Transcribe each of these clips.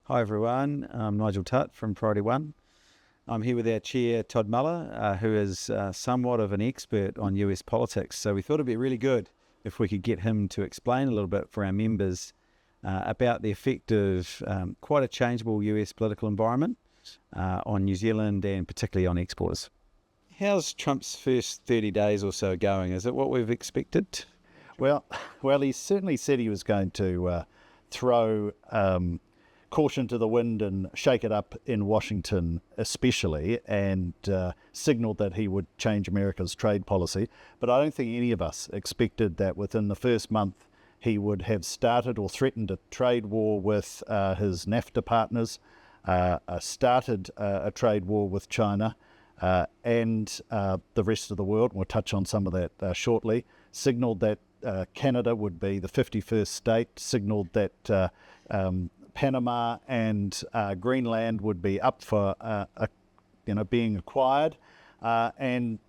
Hi everyone, I'm Nigel Tutt from Priority One. I'm here with our chair, Todd Muller, who is somewhat of an expert on US politics. So we thought it'd be really good if we could get him to explain a little bit for our members about the effect of quite a changeable US political environment on New Zealand and particularly on exporters. How's Trump's first 30 days or so going? Is it what we've expected? Well, he certainly said he was going to throw caution to the wind and shake it up in Washington especially, and signalled that he would change America's trade policy. But I don't think any of us expected that within the first month he would have started or threatened a trade war with his NAFTA partners, started a trade war with China, and the rest of the world. We'll touch on some of that shortly. Signalled that Canada would be the 51st state, signalled that Panama and Greenland would be up for being acquired, and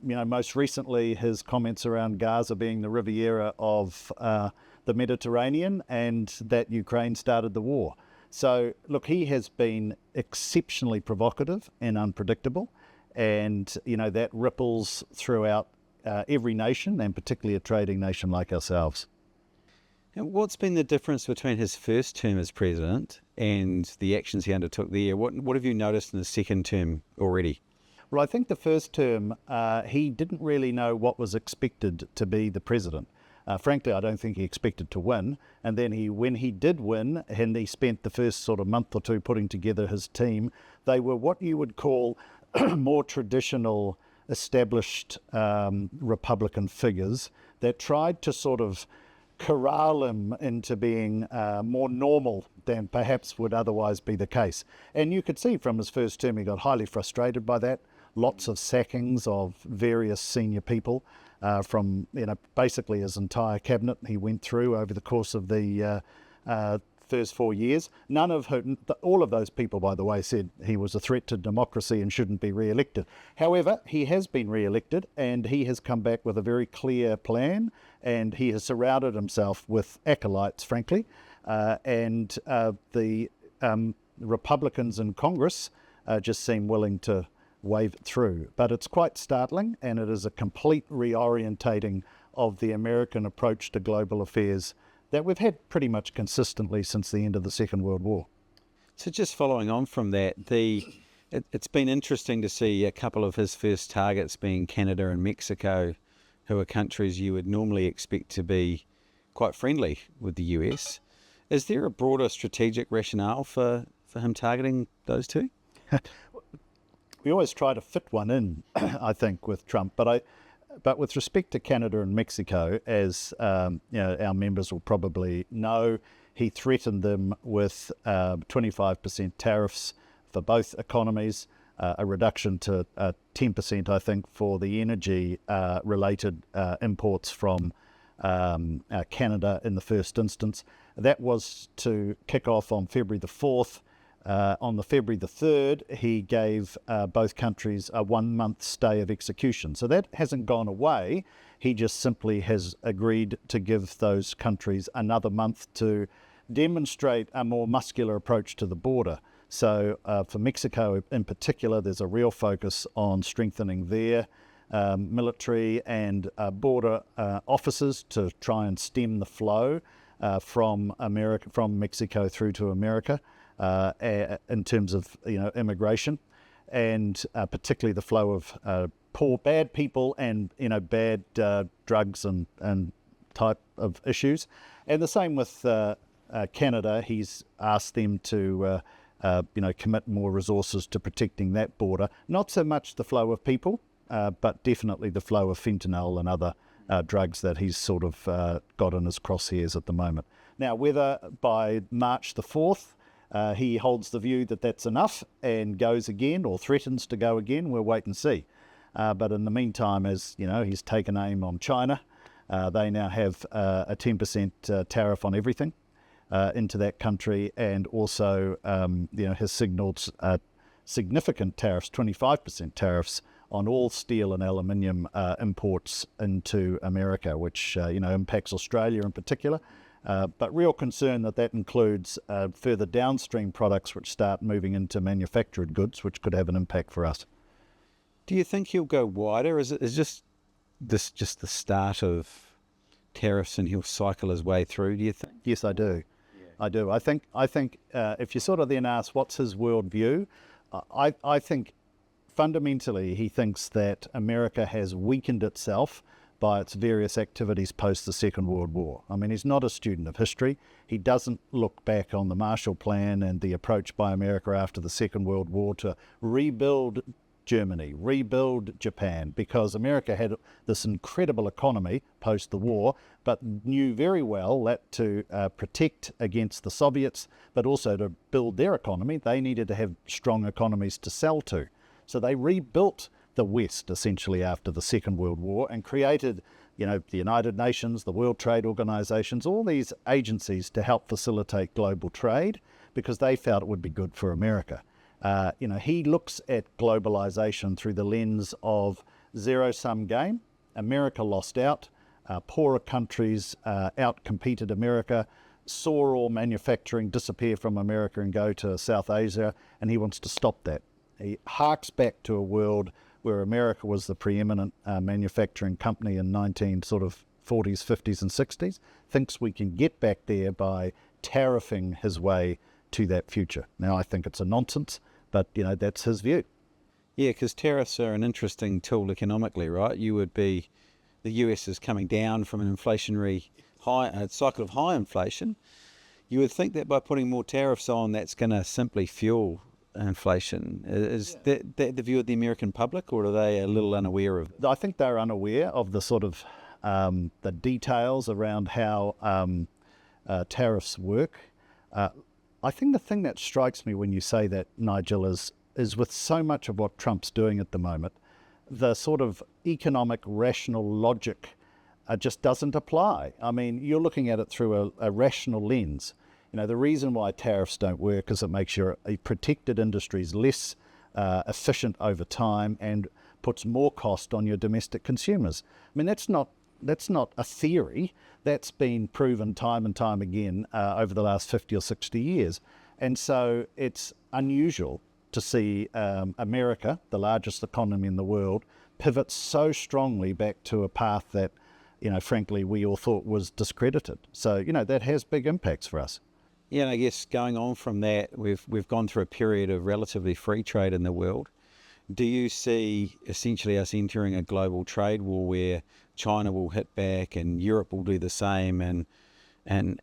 most recently his comments around Gaza being the Riviera of the Mediterranean, and that Ukraine started the war. So look, he has been exceptionally provocative and unpredictable, and that ripples throughout every nation, and particularly a trading nation like ourselves. And what's been the difference between his first term as president and the actions he undertook there? What have you noticed in the second term already? Well, I think the first term, he didn't really know what was expected to be the president. Frankly, I don't think he expected to win. And then when he did win, and he spent the first sort of month or two putting together his team, they were what you would call more traditional, established Republican figures that tried to sort of corral him into being more normal than perhaps would otherwise be the case. And you could see from his first term he got highly frustrated by that. Lots of sackings of various senior people from basically his entire cabinet he went through over the course of the first 4 years. All of those people, by the way, said he was a threat to democracy and shouldn't be re-elected. However, he has been re-elected, and he has come back with a very clear plan, and he has surrounded himself with acolytes, frankly, and the Republicans in Congress just seem willing to wave it through. But it's quite startling, and it is a complete reorientating of the American approach to global affairs that we've had pretty much consistently since the end of the Second World War. So just following on from that, it's been interesting to see a couple of his first targets being Canada and Mexico, who are countries you would normally expect to be quite friendly with the US. Is there a broader strategic rationale for him targeting those two? We always try to fit one in, I think, with Trump, but with respect to Canada and Mexico, as our members will probably know, he threatened them with 25% tariffs for both economies, a reduction to 10%, I think, for the energy-related imports from Canada in the first instance. That was to kick off on February the 4th. On the February the 3rd, he gave both countries a 1-month stay of execution. So that hasn't gone away. He just simply has agreed to give those countries another month to demonstrate a more muscular approach to the border. So for Mexico in particular, there's a real focus on strengthening their military and border officers to try and stem the flow from Mexico through to America. In terms of immigration, and particularly the flow of bad people and bad drugs and type of issues. And the same with Canada. He's asked them to commit more resources to protecting that border. Not so much the flow of people, but definitely the flow of fentanyl and other drugs that he's sort of got in his crosshairs at the moment. Now, whether by March the 4th he holds the view that that's enough and goes again or threatens to go again, we'll wait and see. But in the meantime, as he's taken aim on China. They now have a 10% tariff on everything into that country, and also has signalled significant tariffs, 25% tariffs on all steel and aluminium imports into America, which impacts Australia in particular. But real concern that includes further downstream products which start moving into manufactured goods, which could have an impact for us. Do you think he'll go wider? Is this just the start of tariffs and he'll cycle his way through, do you think? Yes, I do. Yeah. I do. I think if you sort of then ask what's his worldview, I think fundamentally he thinks that America has weakened itself by its various activities post the Second World War. I mean, he's not a student of history. He doesn't look back on the Marshall Plan and the approach by America after the Second World War to rebuild Germany, rebuild Japan, because America had this incredible economy post the war, but knew very well that to protect against the Soviets, but also to build their economy, they needed to have strong economies to sell to. So they rebuilt the West essentially after the Second World War and created, the United Nations, the World Trade Organizations, all these agencies to help facilitate global trade because they felt it would be good for America. He looks at globalization through the lens of zero-sum game. America lost out. Poorer countries out-competed America, saw all manufacturing disappear from America and go to South Asia, and he wants to stop that. He harks back to a world where America was the preeminent manufacturing company in 40s, 50s and 60s, thinks we can get back there by tariffing his way to that future. Now, I think it's a nonsense, but, that's his view. Yeah, because tariffs are an interesting tool economically, right? The US is coming down from an inflationary high cycle of high inflation. You would think that by putting more tariffs on, that's going to simply fuel inflation. Is that the view of the American public, or are they a little unaware of it? I think they're unaware of the sort of the details around how tariffs work. I think the thing that strikes me when you say that, Nigel, is with so much of what Trump's doing at the moment, the sort of economic rational logic just doesn't apply. I mean, you're looking at it through a rational lens. The reason why tariffs don't work is it makes your protected industries less efficient over time and puts more cost on your domestic consumers. I mean, that's not a theory. That's been proven time and time again over the last 50 or 60 years. And so it's unusual to see America, the largest economy in the world, pivot so strongly back to a path that, frankly, we all thought was discredited. So, that has big impacts for us. Yeah, and I guess going on from that, we've gone through a period of relatively free trade in the world. Do you see essentially us entering a global trade war where China will hit back and Europe will do the same? And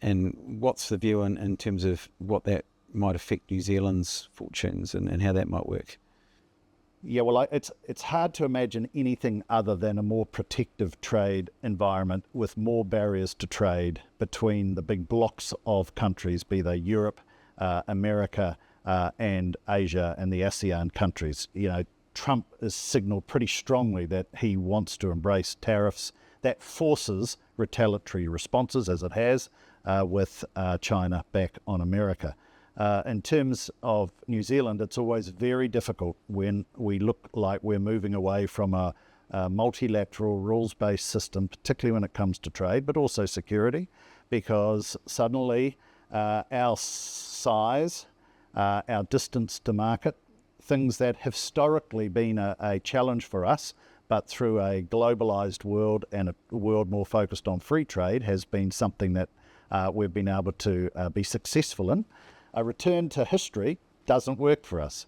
what's the view in terms of what that might affect New Zealand's fortunes and how that might work? Yeah, well, it's hard to imagine anything other than a more protective trade environment with more barriers to trade between the big blocks of countries, be they Europe, America, and Asia and the ASEAN countries. Trump has signaled pretty strongly that he wants to embrace tariffs. That forces retaliatory responses, as it has with China back on America. In terms of New Zealand, it's always very difficult when we look like we're moving away from a multilateral rules-based system, particularly when it comes to trade, but also security, because suddenly our size, our distance to market, things that have historically been a challenge for us, but through a globalized world and a world more focused on free trade has been something that we've been able to be successful in. A return to history doesn't work for us.